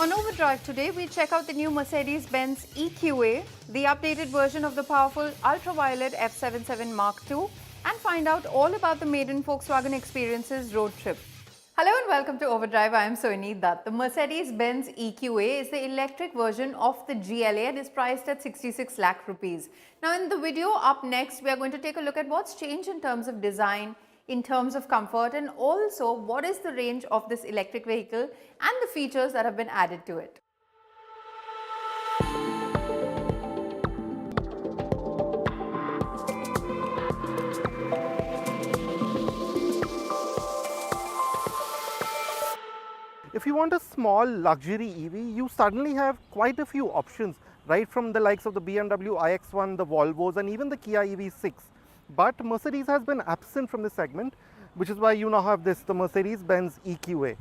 On Overdrive today, we check out the new Mercedes Benz EQA, the updated version of the powerful Ultraviolette F77 Mark II, and find out all about the maiden Volkswagen Experiences road trip. Hello and welcome to Overdrive. I am Soini Dutt. The Mercedes Benz EQA is the electric version of the GLA and is priced at 66 lakh rupees. Now in the video up next, we are going to take a look at what's changed in terms of design, in terms of comfort, and also what is the range of this electric vehicle and the features that have been added to it. If you want a small luxury EV, you suddenly have quite a few options, right from the likes of the BMW iX1, the Volvos, and even the Kia EV6. But Mercedes has been absent from this segment, which is why you now have this, the Mercedes Benz EQA.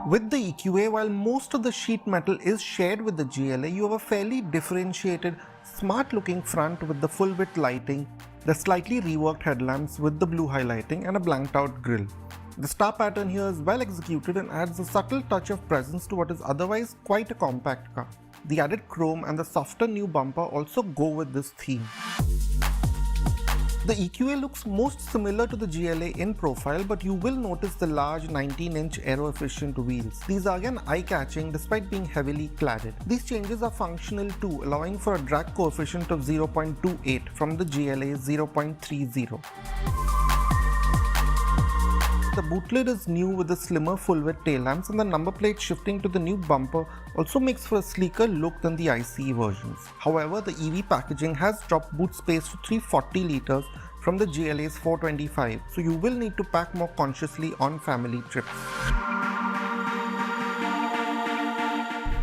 With the EQA, while most of the sheet metal is shared with the GLA, you have a fairly differentiated, smart-looking front with the full-width lighting, the slightly reworked headlamps with the blue highlighting, and a blanked-out grille. The star pattern here is well executed and adds a subtle touch of presence to what is otherwise quite a compact car. The added chrome and the softer new bumper also go with this theme. The EQA looks most similar to the GLA in profile, but you will notice the large 19-inch aero-efficient wheels. These are again eye-catching despite being heavily cladded. These changes are functional too, allowing for a drag coefficient of 0.28 from the GLA's 0.30. The boot lid is new with the slimmer full-width tail lamps, and the number plate shifting to the new bumper also makes for a sleeker look than the ICE versions. However, the EV packaging has dropped boot space to 340 litres from the GLA's 425, so you will need to pack more consciously on family trips.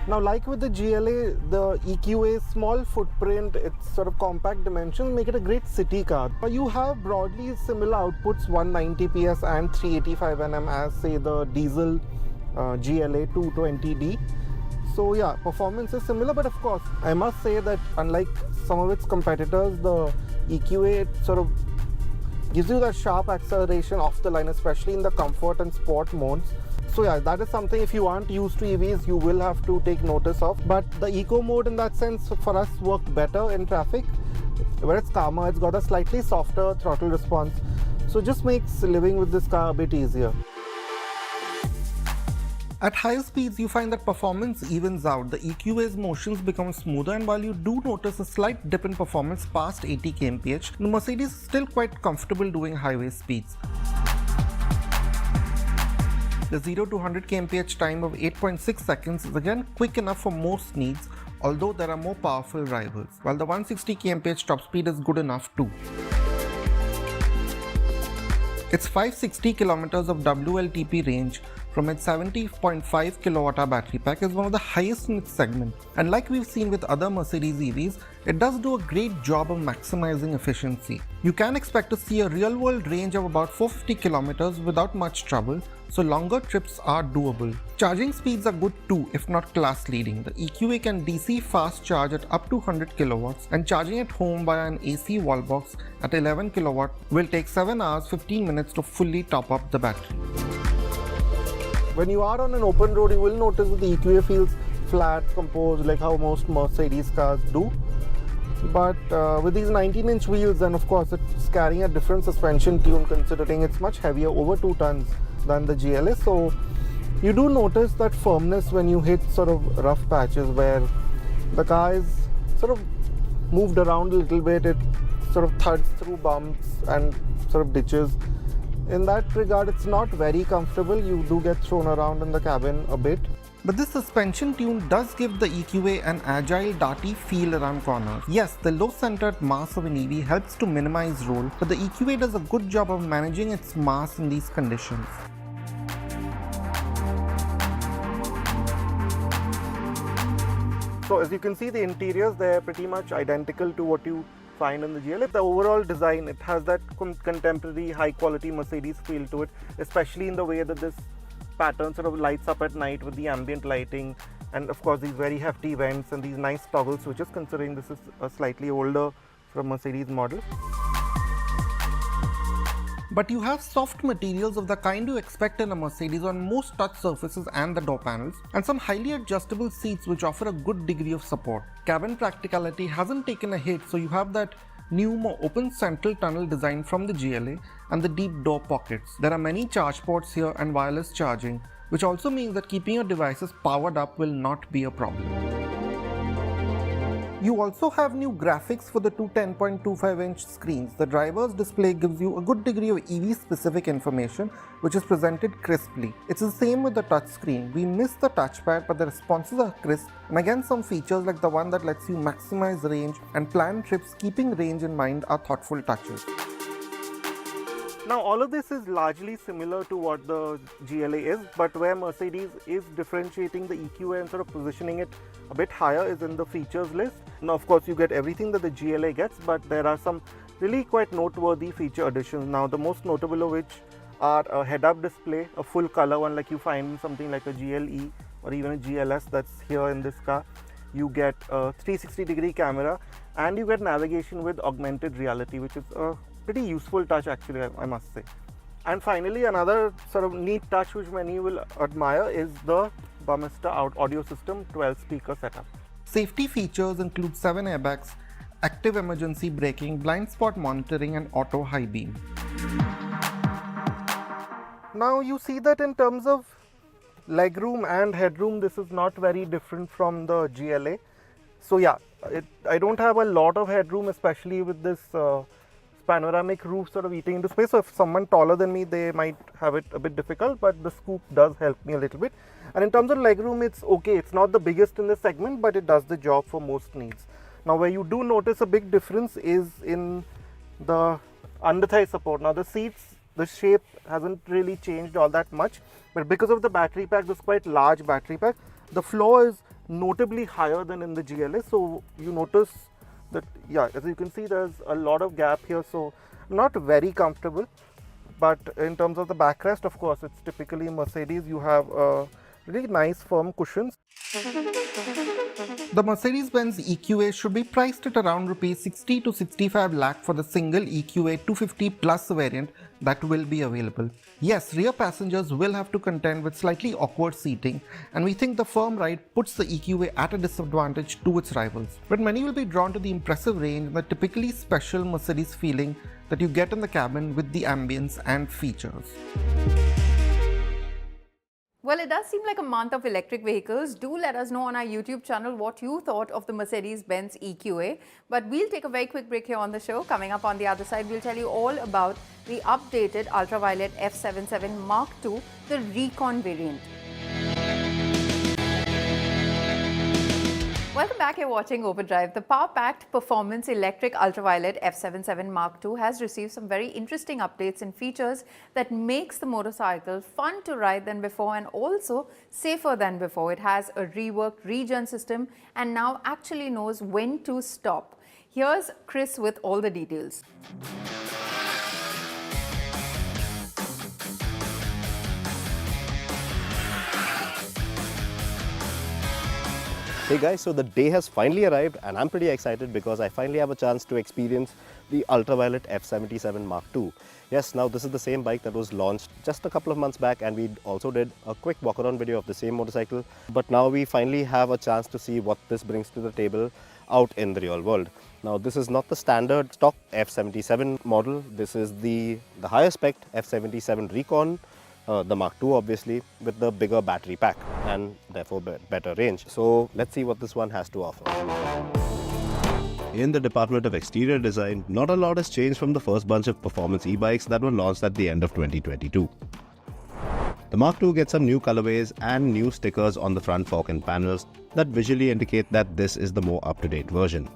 Now, like with the GLA, the EQA's small footprint, its sort of compact dimensions make it a great city car. You have broadly similar outputs, 190 PS and 385 Nm as say the diesel GLA 220D. So yeah, performance is similar, but of course, I must say that unlike some of its competitors, the EQA sort of gives you that sharp acceleration off the line, especially in the comfort and sport modes. So yeah, that is something if you aren't used to EVs, you will have to take notice of. But the eco mode in that sense for us worked better in traffic, where it's calmer, it's got a slightly softer throttle response. So it just makes living with this car a bit easier. At higher speeds, you find that performance evens out. The EQA's motions become smoother, and while you do notice a slight dip in performance past 80 kmph, the Mercedes is still quite comfortable doing highway speeds. The 0 to 100 kmph time of 8.6 seconds is again quick enough for most needs, although there are more powerful rivals, while the 160 kmph top speed is good enough too. Its 560 km of WLTP range from its 70.5 kWh battery pack is one of the highest in its segment, and like we've seen with other Mercedes EVs, it does do a great job of maximizing efficiency. You can expect to see a real-world range of about 450 km without much trouble, so longer trips are doable. Charging speeds are good too, if not class-leading. The EQA can DC fast charge at up to 100 kW, and charging at home via an AC wall box at 11 kW will take 7 hours 15 minutes to fully top up the battery. When you are on an open road, you will notice that the EQA feels flat, composed, like how most Mercedes cars do. But with these 19-inch wheels, then of course it's carrying a different suspension tune, considering it's much heavier, over 2 tons than the GLA. So you do notice that firmness when you hit sort of rough patches where the car is sort of moved around a little bit. It sort of thuds through bumps and sort of ditches. In that regard, it's not very comfortable. You do get thrown around in the cabin a bit. But this suspension tune does give the EQA an agile, darty feel around corners. Yes, the low-centered mass of an EV helps to minimize roll, but the EQA does a good job of managing its mass in these conditions. So as you can see, the interiors, they're pretty much identical to what you find in the GLA. The overall design, it has that contemporary high-quality Mercedes feel to it, especially in the way that this pattern sort of lights up at night with the ambient lighting, and of course these very hefty vents and these nice toggle switches, considering this is a slightly older sort of Mercedes model. But you have soft materials of the kind you expect in a Mercedes on most touch surfaces and the door panels, and some highly adjustable seats which offer a good degree of support. Cabin practicality hasn't taken a hit, so you have that new, more open central tunnel design from the GLA and the deep door pockets. There are many charge ports here and wireless charging, which also means that keeping your devices powered up will not be a problem. You also have new graphics for the two 10.25-inch screens. The driver's display gives you a good degree of EV-specific information, which is presented crisply. It's the same with the touchscreen. We miss the touchpad, but the responses are crisp, and again some features like the one that lets you maximize range and plan trips keeping range in mind are thoughtful touches. Now all of this is largely similar to what the GLA is, but where Mercedes is differentiating the EQA and sort of positioning it a bit higher is in the features list. Now of course you get everything that the GLA gets, but there are some really quite noteworthy feature additions. Now the most notable of which are a head-up display, a full color one like you find in something like a GLE or even a GLS that's here in this car. You get a 360-degree camera and you get navigation with augmented reality, which is a pretty useful touch actually, I must say. And finally, another sort of neat touch which many will admire is the Bumister audio system 12-speaker setup. Safety features include 7 airbags, active emergency braking, blind spot monitoring and auto high beam. Now you see that in terms of legroom and headroom, this is not very different from the GLA. So yeah, I don't have a lot of headroom, especially with this panoramic roof sort of eating into space. So if someone taller than me, they might have it a bit difficult, but the scoop does help me a little bit. And in terms of legroom, it's okay. It's not the biggest in the segment, but it does the job for most needs. Now where you do notice a big difference is in the under thigh support. Now the seats, the shape hasn't really changed all that much, but because of the battery pack, this quite large battery pack, the floor is notably higher than in the GLA. So you notice that, yeah, as you can see, there's a lot of gap here, so not very comfortable. But in terms of the backrest, of course, it's typically Mercedes. You have really nice firm cushions. The Mercedes Benz EQA should be priced at around rupees 60 to 65 lakh for the single EQA 250 plus variant that will be available. Yes, rear passengers will have to contend with slightly awkward seating, and we think the firm ride puts the EQA at a disadvantage to its rivals. But many will be drawn to the impressive range and the typically special Mercedes feeling that you get in the cabin with the ambience and features. Well, it does seem like a month of electric vehicles. Do let us know on our YouTube channel what you thought of the Mercedes Benz EQA. But we'll take a very quick break here on the show. Coming up on the other side, we'll tell you all about the updated Ultraviolette F77 Mark II, the Recon variant. Welcome back, you're watching Overdrive. The power-packed performance electric Ultraviolette F77 Mark II has received some very interesting updates and features that makes the motorcycle fun to ride than before and also safer than before. It has a reworked regen system and now actually knows when to stop. Here's Chris with all the details. Hey guys, so the day has finally arrived and I'm pretty excited because I finally have a chance to experience the Ultraviolette F77 Mark II. Yes, now this is the same bike that was launched just a couple of months back and we also did a quick walk-around video of the same motorcycle. But now we finally have a chance to see what this brings to the table out in the real world. Now this is not the standard stock F77 model, this is the higher spec F77 Recon. The Mark II obviously with the bigger battery pack and therefore better range. So let's see what this one has to offer. In the department of exterior design, not a lot has changed from the first bunch of performance e-bikes that were launched at the end of 2022. The Mark II gets some new colorways and new stickers on the front fork and panels that visually indicate that this is the more up-to-date version.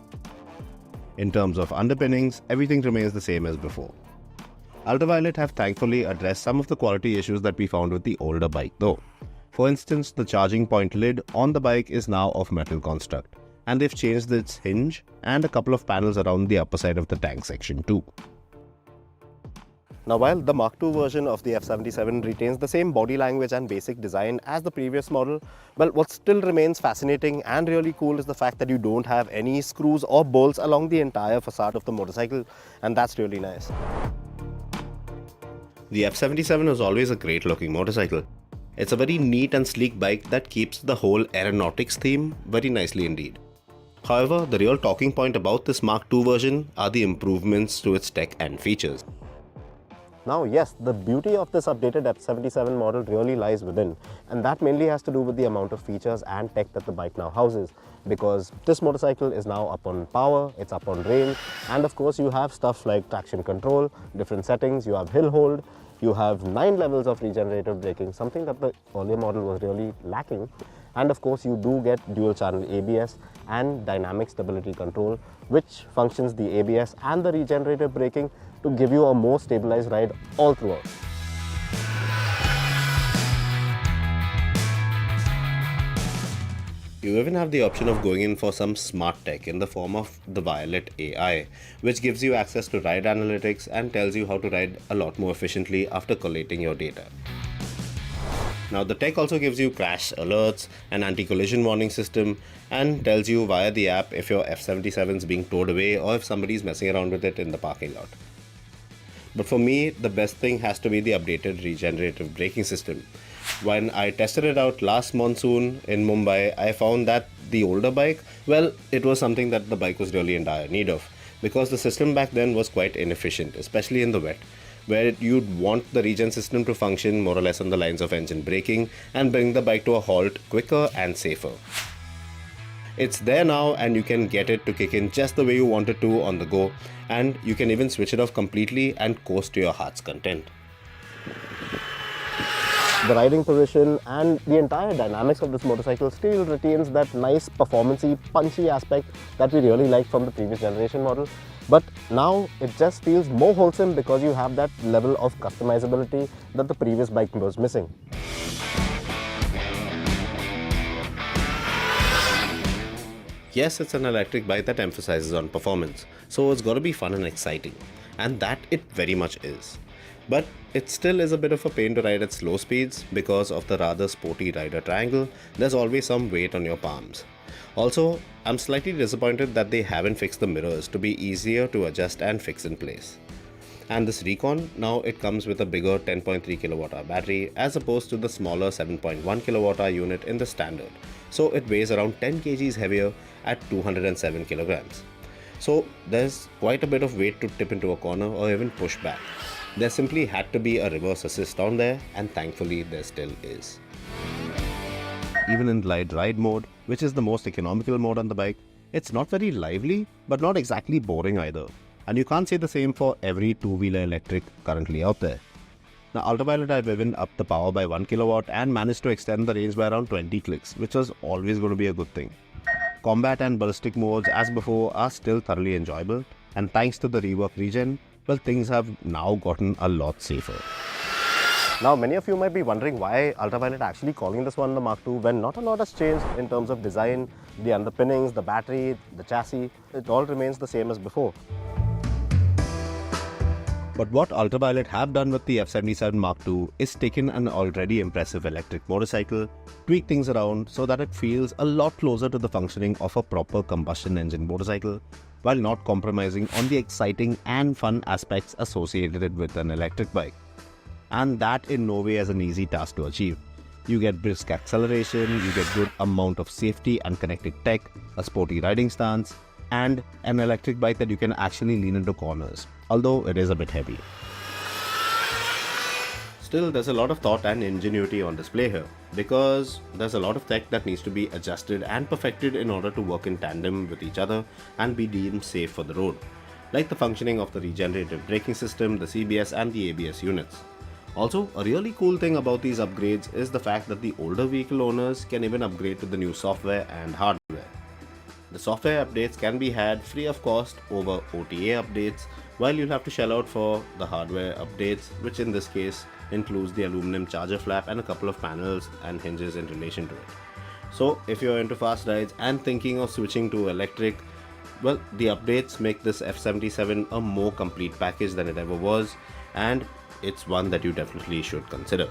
In terms of underpinnings, everything remains the same as before. Ultraviolette have thankfully addressed some of the quality issues that we found with the older bike though. For instance, the charging point lid on the bike is now of metal construct, and they've changed its hinge and a couple of panels around the upper side of the tank section too. Now while the Mark II version of the F77 retains the same body language and basic design as the previous model, well, what still remains fascinating and really cool is the fact that you don't have any screws or bolts along the entire facade of the motorcycle, and that's really nice. The F77 was always a great looking motorcycle. It's a very neat and sleek bike that keeps the whole aeronautics theme very nicely indeed. However, the real talking point about this Mark II version are the improvements to its tech and features. Now yes, the beauty of this updated F77 model really lies within, and that mainly has to do with the amount of features and tech that the bike now houses, because this motorcycle is now up on power, it's up on range, and of course you have stuff like traction control, different settings, you have hill hold, you have 9 levels of regenerative braking, something that the earlier model was really lacking, and of course you do get dual channel ABS and dynamic stability control, which functions the ABS and the regenerative braking to give you a more stabilized ride all throughout. You even have the option of going in for some smart tech in the form of the Violette AI, which gives you access to ride analytics and tells you how to ride a lot more efficiently after collating your data. Now the tech also gives you crash alerts, an anti-collision warning system, and tells you via the app if your F77 is being towed away or if somebody is messing around with it in the parking lot. But for me, the best thing has to be the updated regenerative braking system. When I tested it out last monsoon in Mumbai, I found that the older bike, well, it was something that the bike was really in dire need of, because the system back then was quite inefficient, especially in the wet, where you'd want the regen system to function more or less on the lines of engine braking and bring the bike to a halt quicker and safer. It's there now, and you can get it to kick in just the way you want it to on the go, and you can even switch it off completely and coast to your heart's content. The riding position and the entire dynamics of this motorcycle still retains that nice performance-y, punchy aspect that we really liked from the previous generation model. But now it just feels more wholesome because you have that level of customizability that the previous bike was missing. Yes, it's an electric bike that emphasizes on performance, so it's got to be fun and exciting, and that it very much is. But it still is a bit of a pain to ride at slow speeds because of the rather sporty rider triangle. There's always some weight on your palms. Also, I'm slightly disappointed that they haven't fixed the mirrors to be easier to adjust and fix in place. And this Recon, now it comes with a bigger 10.3 kWh battery as opposed to the smaller 7.1 kWh unit in the standard. So it weighs around 10 kgs heavier at 207 kilograms. So there's quite a bit of weight to tip into a corner or even push back. There simply had to be a reverse assist on there, and thankfully there still is. Even in glide ride mode, which is the most economical mode on the bike, it's not very lively but not exactly boring either. And you can't say the same for every two-wheeler electric currently out there. Now Ultraviolette have even upped the power by 1 kilowatt and managed to extend the range by around 20 clicks, which was always going to be a good thing. Combat and ballistic modes as before are still thoroughly enjoyable, and thanks to the rework regen, well, things have now gotten a lot safer. Now many of you might be wondering why Ultraviolette actually calling this one the Mark II when not a lot has changed in terms of design, the underpinnings, the battery, the chassis. It all remains the same as before. But what Ultraviolette have done with the F77 Mark II is taken an already impressive electric motorcycle, tweak things around so that it feels a lot closer to the functioning of a proper combustion engine motorcycle, while not compromising on the exciting and fun aspects associated with an electric bike. And that in no way is an easy task to achieve. You get brisk acceleration, you get good amount of safety and connected tech, a sporty riding stance, and an electric bike that you can actually lean into corners, although it is a bit heavy. Still, there's a lot of thought and ingenuity on display here, because there's a lot of tech that needs to be adjusted and perfected in order to work in tandem with each other and be deemed safe for the road, like the functioning of the regenerative braking system, the CBS and the ABS units. Also, a really cool thing about these upgrades is the fact that the older vehicle owners can even upgrade to the new software and hardware. The software updates can be had free of cost over OTA updates, while you'll have to shell out for the hardware updates, which in this case includes the aluminum charger flap and a couple of panels and hinges in relation to it. So if you're into fast rides and thinking of switching to electric, well, the updates make this F77 a more complete package than it ever was, and it's one that you definitely should consider.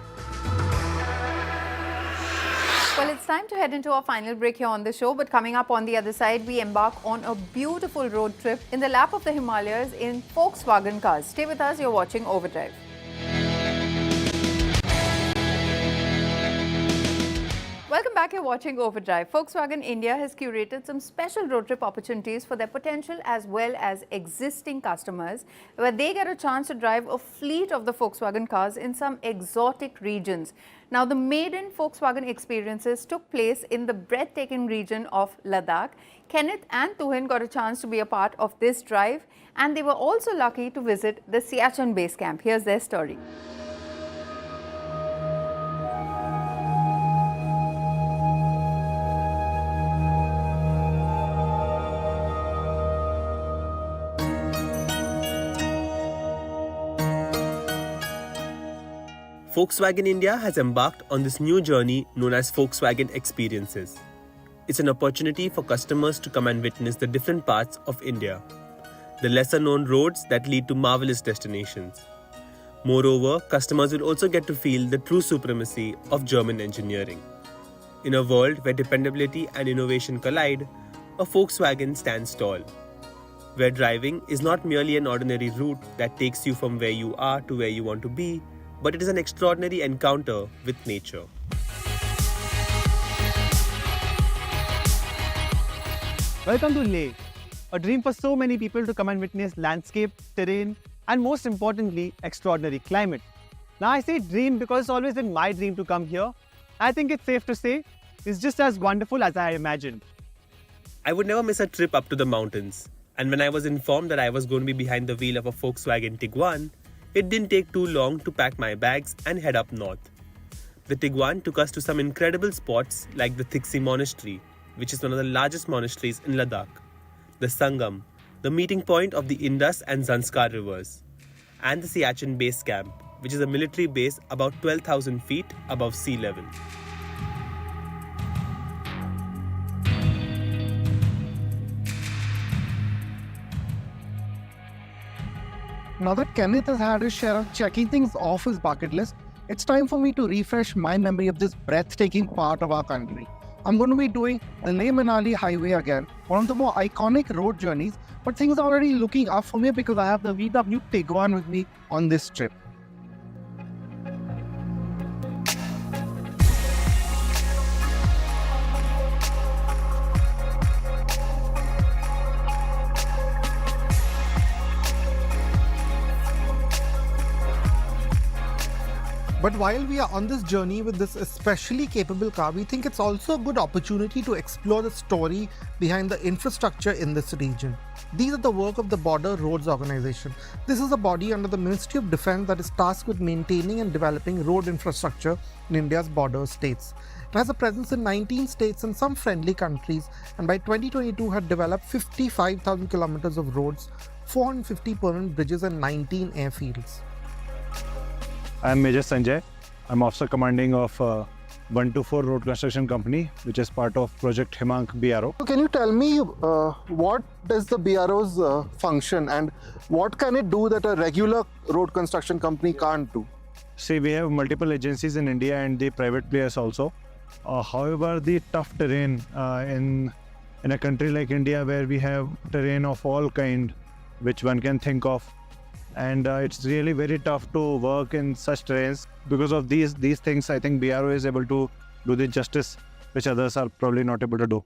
Well, it's time to head into our final break here on the show, but coming up on the other side, we embark on a beautiful road trip in the lap of the Himalayas in Volkswagen cars. Stay with us, you're watching Overdrive. you're watching Overdrive. Volkswagen India has curated some special road trip opportunities for their potential as well as existing customers, where they get a chance to drive a fleet of the Volkswagen cars in some exotic regions. Now, the maiden Volkswagen Experiences took place in the breathtaking region of Ladakh. Kenneth and Tuhin got a chance to be a part of this drive, and they were also lucky to visit the CNBC base camp. Here's their story. Volkswagen India has embarked on this new journey known as Volkswagen Experiences. It's an opportunity for customers to come and witness the different parts of India, the lesser known roads that lead to marvelous destinations. Moreover, customers will also get to feel the true supremacy of German engineering. In a world where dependability and innovation collide, a Volkswagen stands tall, where driving is not merely an ordinary route that takes you from where you are to where you want to be, but it is an extraordinary encounter with nature. Welcome to Leh, a dream for so many people to come and witness landscape, terrain, and most importantly, extraordinary climate. Now I say dream because it's always been my dream to come here. I think it's safe to say it's just as wonderful as I imagined. I would never miss a trip up to the mountains, and when I was informed that I was going to be behind the wheel of a Volkswagen Tiguan, it didn't take too long to pack my bags and head up north. The Tiguan took us to some incredible spots like the Thiksi Monastery, which is one of the largest monasteries in Ladakh, the Sangam, the meeting point of the Indus and Zanskar rivers, and the CNBC base camp, which is a military base about 12,000 feet above sea level. Now that Kenneth has had his share of checking things off his bucket list, it's time for me to refresh my memory of this breathtaking part of our country. I'm going to be doing the Leh-Manali highway again, one of the more iconic road journeys, but things are already looking up for me because I have the VW Tiguan with me on this trip. But while we are on this journey with this especially capable car, we think it's also a good opportunity to explore the story behind the infrastructure in this region. These are the work of the Border Roads Organization. This is a body under the Ministry of Defence that is tasked with maintaining and developing road infrastructure in India's border states. It has a presence in 19 states and some friendly countries, and by 2022 had developed 55,000 kilometers of roads, 450 permanent bridges and 19 airfields. I am Major Sanjay. I'm Officer Commanding of 124 Road Construction Company, which is part of Project Himang BRO. Can you tell me what does the BRO's function and what can it do that a regular road construction company can't do? See, we have multiple agencies in India and the private players also. However, the tough terrain in a country like India, where we have terrain of all kind, which one can think of, and it's really very tough to work in such terrains. Because of these things, I think BRO is able to do the justice which others are probably not able to do.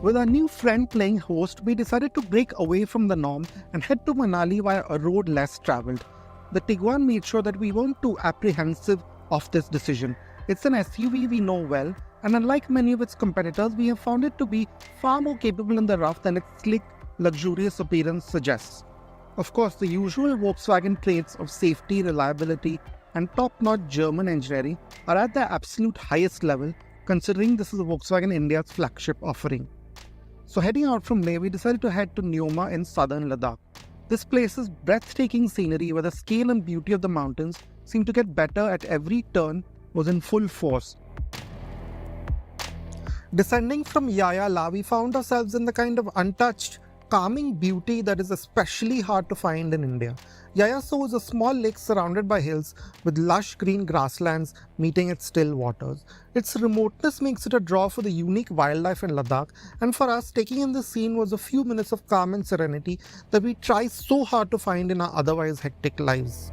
With our new friend playing host, we decided to break away from the norm and head to Manali via a road less travelled. The Tiguan made sure that we weren't too apprehensive of this decision. It's an SUV we know well, and unlike many of its competitors, we have found it to be far more capable in the rough than its slick, luxurious appearance suggests. Of course, the usual Volkswagen traits of safety, reliability, and top-notch German engineering are at their absolute highest level, considering this is Volkswagen India's flagship offering. So heading out from Leh, we decided to head to Neoma in southern Ladakh. This place's breathtaking scenery, where the scale and beauty of the mountains seem to get better at every turn, was in full force. Descending from Yaya La, we found ourselves in the kind of untouched, calming beauty that is especially hard to find in India. Yayaso is a small lake surrounded by hills with lush green grasslands meeting its still waters. Its remoteness makes it a draw for the unique wildlife in Ladakh, and for us, taking in this scene was a few minutes of calm and serenity that we try so hard to find in our otherwise hectic lives.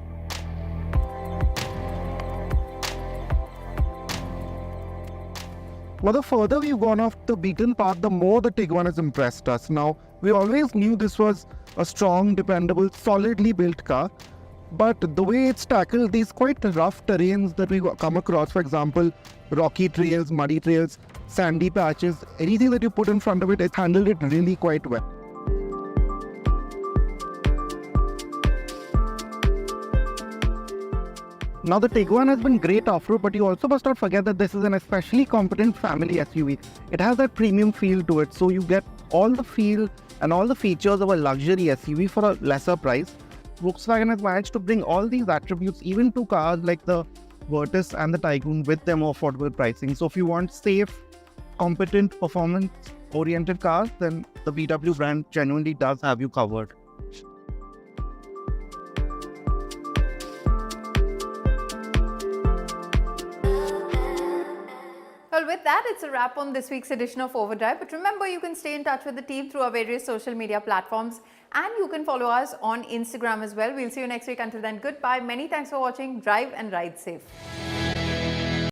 Well, the further we've gone off the beaten path, the more the Tiguan has impressed us. Now, we always knew this was a strong, dependable, solidly built car, but the way it's tackled these quite rough terrains that we come across, for example, rocky trails, muddy trails, sandy patches, anything that you put in front of it, it's handled it really quite well. Now the Tiguan has been great off-road, but you also must not forget that this is an especially competent family SUV. It has that premium feel to it, so you get all the feel and all the features of a luxury SUV for a lesser price. Volkswagen has managed to bring all these attributes even to cars like the Virtus and the Tiguan with their more affordable pricing. So if you want safe, competent, performance-oriented cars, then the VW brand genuinely does have you covered. Well, with that, it's a wrap on this week's edition of Overdrive. But remember, you can stay in touch with the team through our various social media platforms, and you can follow us on Instagram as well. We'll see you next week. Until then, goodbye. Many thanks for watching. Drive and ride safe.